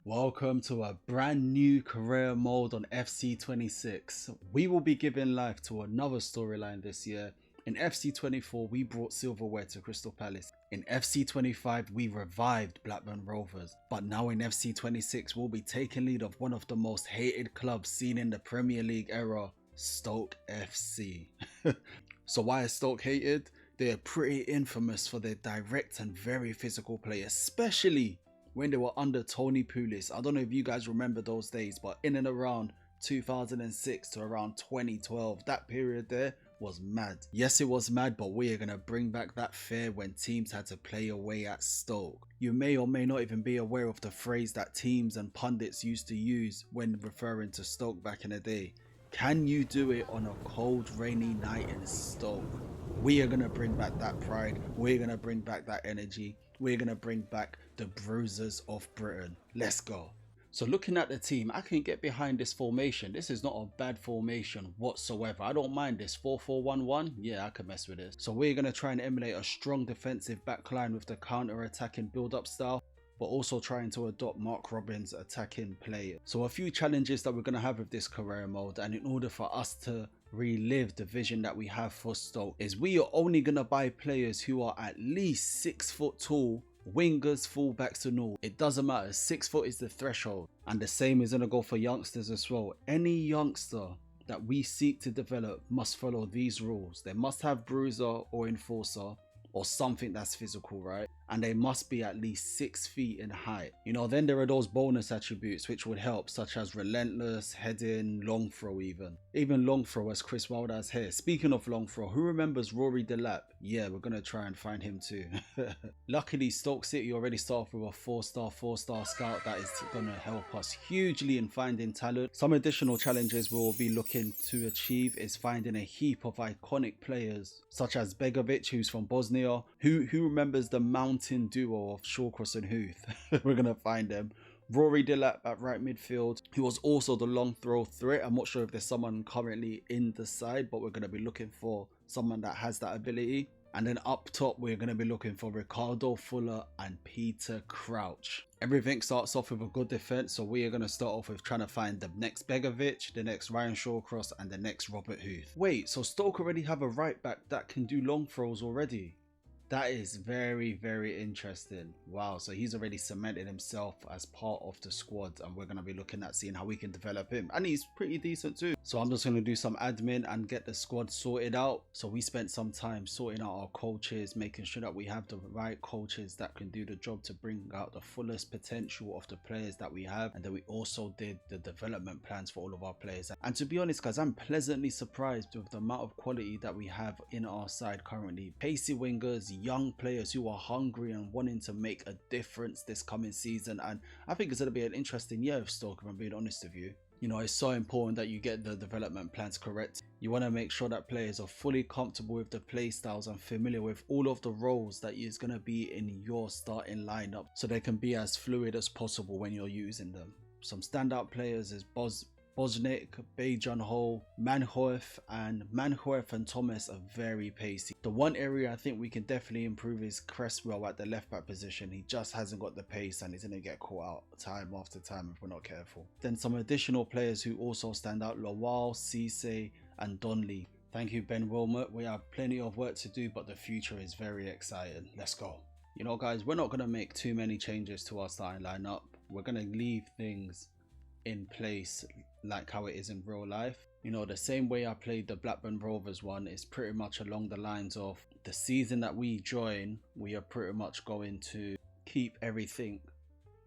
Welcome to a brand new career mode on FC26. We will be giving life to another storyline this year. In FC24, we brought silverware to Crystal Palace. In FC25, we revived Blackburn Rovers. But now in FC26, we'll be taking lead of one of the most hated clubs seen in the Premier League era, Stoke FC. So why is Stoke hated? They are pretty infamous for their direct and very physical play, especially when they were under Tony Pulis. I don't know if you guys remember those days, but in and around 2006 to around 2012, that period there was mad. Yes, it was mad, but we are going to bring back that fear when teams had to play away at Stoke. You may or may not even be aware of the phrase that teams and pundits used to use when referring to Stoke back in the day. Can you do it on a cold, rainy night in Stoke? We are going to bring back that pride. We're going to bring back that energy. We're going to bring back the bruisers of Britain. Let's go. So looking at the team, I can get behind this formation. This is not a bad formation whatsoever. I don't mind this 4-4-1-1. Yeah, I can mess with this. So we're going to try and emulate a strong defensive backline with the counter-attacking build-up style, but also trying to adopt Mark Robins' attacking play. So a few challenges that we're going to have with this career mode, and in order for us to relive the vision that we have for Stoke, is we are only going to buy players who are at least 6 foot tall, wingers, fullbacks and all. It doesn't matter, 6 foot is the threshold. And the same is going to go for youngsters as well. Any youngster that we seek to develop must follow these rules. They must have bruiser or enforcer, or something that's physical, right? And they must be at least 6 feet in height. You know, then there are those bonus attributes which would help, such as relentless, heading, long throw even long throw, as Chris Wilder has here. Speaking of long throw, who remembers Rory Delap? Yeah, we're gonna try and find him too. Luckily, Stoke City already started with a 4-star scout that is gonna help us hugely in finding talent. Some additional challenges we'll be looking to achieve is finding a heap of iconic players, such as Begovic, who's from Bosnia. Who remembers the mountain duo of Shawcross and Huth? We're gonna find them. Rory Delap at right midfield, who was also the long throw threat. I'm not sure if there's someone currently in the side, but we're going to be looking for someone that has that ability. And then up top, we're going to be looking for Ricardo Fuller and Peter Crouch. Everything starts off with a good defense, so we are going to start off with trying to find the next Begovic, the next Ryan Shawcross, and the next Robert Huth. Wait, so Stoke already have a right back that can do long throws already? That is very, very interesting. Wow, so he's already cemented himself as part of the squad, and we're going to be looking at seeing how we can develop him. And he's pretty decent too. So I'm just going to do some admin and get the squad sorted out. So we spent some time sorting out our coaches, making sure that we have the right coaches that can do the job to bring out the fullest potential of the players that we have. And then we also did the development plans for all of our players. And to be honest, guys, I'm pleasantly surprised with the amount of quality that we have in our side currently. Pacey wingers, young players who are hungry and wanting to make a difference this coming season. And I think it's going to be an interesting year of Stoke, if I'm being honest with you. You know, it's so important that you get the development plans correct. You want to make sure that players are fully comfortable with the play styles and familiar with all of the roles that is going to be in your starting lineup, so they can be as fluid as possible when you're using them. Some standout players is Bosniak, Bejan Hole, Manhoef and Thomas are very pacey. The one area I think we can definitely improve is Cresswell at the left back position. He just hasn't got the pace and he's going to get caught out time after time if we're not careful. Then some additional players who also stand out: Lawal, Cisse and Donley. Thank you, Ben Wilmot. We have plenty of work to do, but the future is very exciting. Let's go. You know, guys, we're not going to make too many changes to our starting lineup. We're going to leave things in place like how it is in real life. You know, the same way I played the Blackburn Rovers one is pretty much along the lines of the season that we join, we are pretty much going to keep everything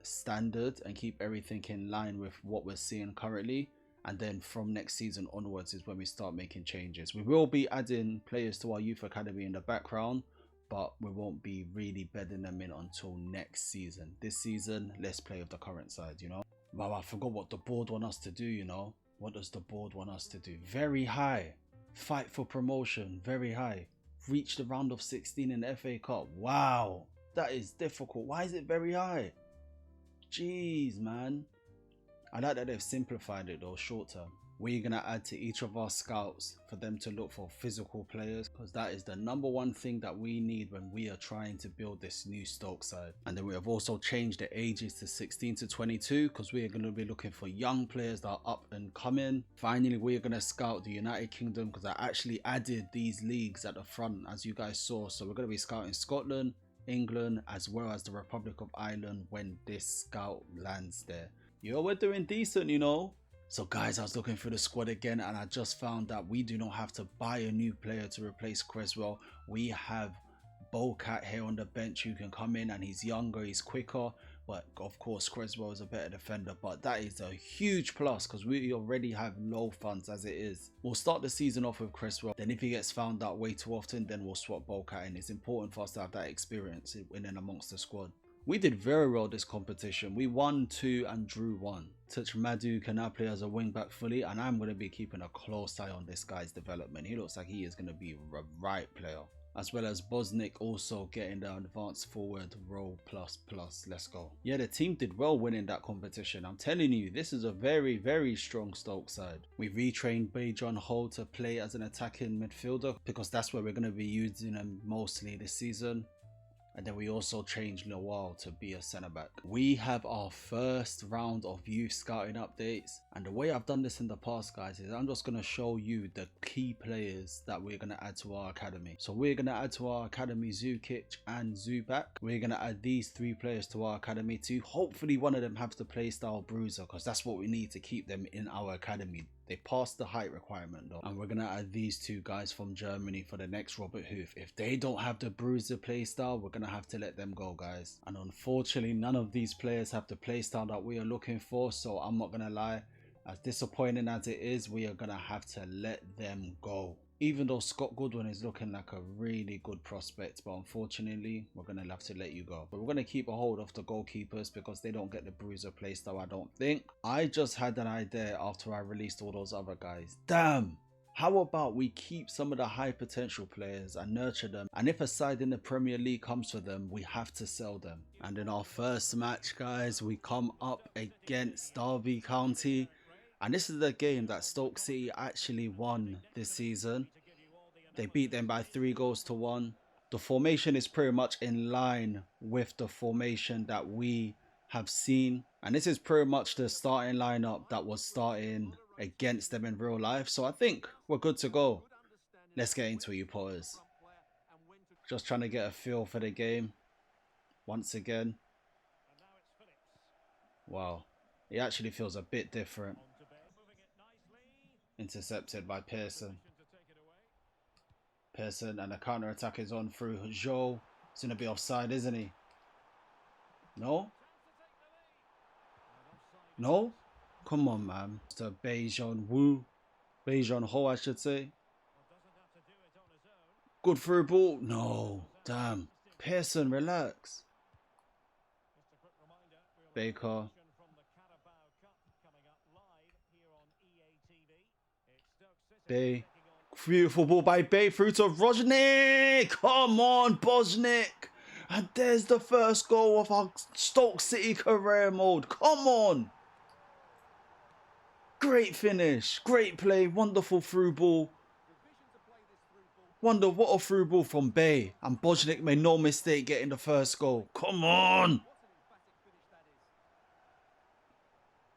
standard and keep everything in line with what we're seeing currently. And then from next season onwards is when we start making changes. We will be adding players to our youth academy in the background, but we won't be really bedding them in until next season. This season, let's play with the current side, you know. Wow, I forgot what the board want us to do, you know. What does the board want us to do? Very high. Fight for promotion. Very high. Reach the round of 16 in the FA Cup. Wow. That is difficult. Why is it very high? Jeez, man. I like that they've simplified it though, short term. we're going to add to each of our scouts for them to look for physical players, because that is the #1 thing that we need when we are trying to build this new Stoke side. And then we have also changed the ages to 16 to 22 because we are going to be looking for young players that are up and coming. Finally, we are going to scout the United Kingdom because I actually added these leagues at the front, as you guys saw. So we're going to be scouting Scotland, England, as well as the Republic of Ireland when this scout lands there. Yo, we're doing decent, you know. So guys, I was looking through the squad again and I just found that we do not have to buy a new player to replace Creswell. We have Bowcat here on the bench who can come in, and he's younger, he's quicker, but of course Creswell is a better defender. But that is a huge plus because we already have low funds as it is. We'll start the season off with Creswell, then if he gets found out way too often, then we'll swap Bowcat in. It's important for us to have that experience in and amongst the squad. We did very well this competition. We won 2 and drew 1. Touch Madu can now play as a wing back fully, and I'm going to be keeping a close eye on this guy's development. He looks like he is going to be a right player. As well as Bosnick also getting the advanced forward role plus. Let's go. Yeah, the team did well winning that competition. I'm telling you, this is a very strong Stoke side. We retrained Bejon Ho to play as an attacking midfielder because that's where we're going to be using him mostly this season. And then we also changed Lawal to be a centre back. We have our first round of youth scouting updates, and the way I've done this in the past, guys, is I'm just going to show you the key players that we're going to add to our academy. So we're going to add to our academy Zukic and Zubak. We're going to add these 3 players to our academy too. Hopefully one of them has the playstyle bruiser, because that's what we need to keep them in our academy. They passed the height requirement though. And we're going to add these 2 guys from Germany for the next Robert Hoof. If they don't have the bruiser playstyle, we're going to have to let them go, guys. And unfortunately, none of these players have the playstyle that we are looking for. So I'm not going to lie, as disappointing as it is, we are going to have to let them go. Even though Scott Goodwin is looking like a really good prospect, but unfortunately, we're going to have to let you go. But we're going to keep a hold of the goalkeepers because they don't get the bruiser playstyle, I don't think. I just had an idea after I released all those other guys. Damn! How about we keep some of the high potential players and nurture them, and if a side in the Premier League comes for them, we have to sell them. And in our first match, guys, we come up against Derby County. And this is the game that Stoke City actually won this season. They beat them by 3 goals to 1. The formation is pretty much in line with the formation that we have seen. And this is pretty much the starting lineup that was starting against them in real life. So I think we're good to go. Let's get into it, you Potters. Just trying to get a feel for the game. Once again. Wow. It actually feels a bit different. Intercepted by Pearson. Pearson, and the counter attack is on through Joe. He's going to be offside, isn't he? No? No? Come on, man. Mr. Bejon Ho, I should say. Good through ball. No. Damn. Pearson, relax. Baker. Bay. Beautiful ball by Bay through to Rojnik. Come on, Bosnick. And there's the first goal of our Stoke City career mode. Come on. Great finish. Great play. Wonderful through ball. What a through ball from Bay. And Bosnick made no mistake getting the first goal. Come on.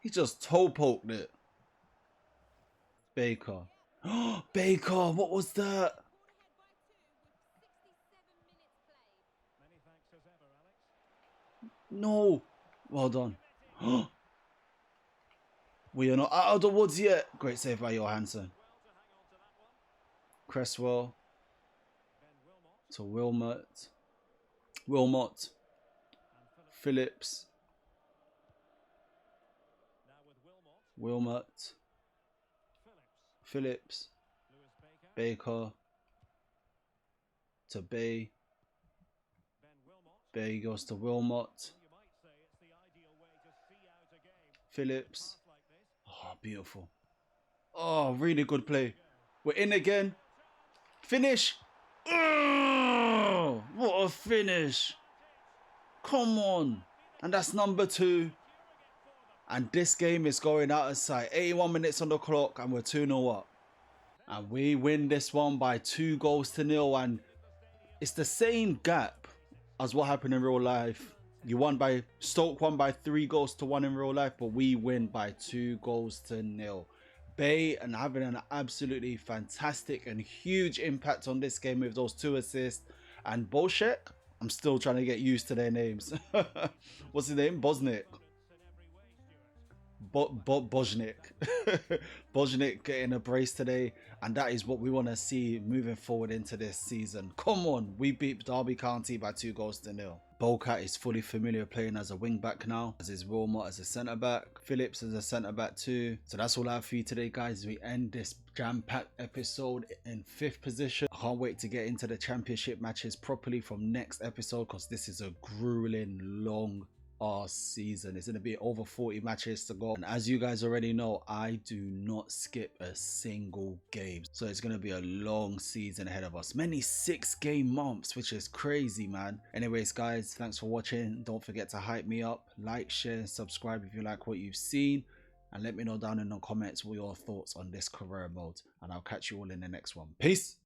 He just toe poked it. Baker. Baker, what was that? No. Well done. We are not out of the woods yet. Great save by Johansson. Cresswell. To Wilmot. Phillips. Phillips. Baker. To Bay. Bay goes to Wilmot. Phillips. Oh, beautiful. Oh, really good play. We're in again. Finish. Oh, what a finish. Come on. And that's number 2. And this game is going out of sight. 81 minutes on the clock and we're 2-0 up. And we win this one by 2-0. And it's the same gap as what happened in real life. Stoke won by 3-1 in real life, but we win by 2-0. Bay and having an absolutely fantastic and huge impact on this game with those 2 assists. And Bolshek, I'm still trying to get used to their names. What's his name? Bosniak. Bojnik. Bojnik getting a brace today, and that is what we want to see moving forward into this season. Come on, we beat Derby County by 2-0. Bolkat is fully familiar playing as a wing back now, as is Wilmot as a centre back, Phillips as a centre back too. So that's all I have for you today, guys. We end this jam-packed episode in 5th position. I can't wait to get into the championship matches properly from next episode, because this is a grueling long season. It's going to be over 40 matches to go, and as you guys already know, I do not skip a single game, so it's going to be a long season ahead of us. Many 6-game months, which is crazy, man. Anyways, guys, thanks for watching. Don't forget to hype me up, like, share, subscribe if you like what you've seen, and let me know down in the comments what your thoughts on this career mode, and I'll catch you all in the next one. Peace.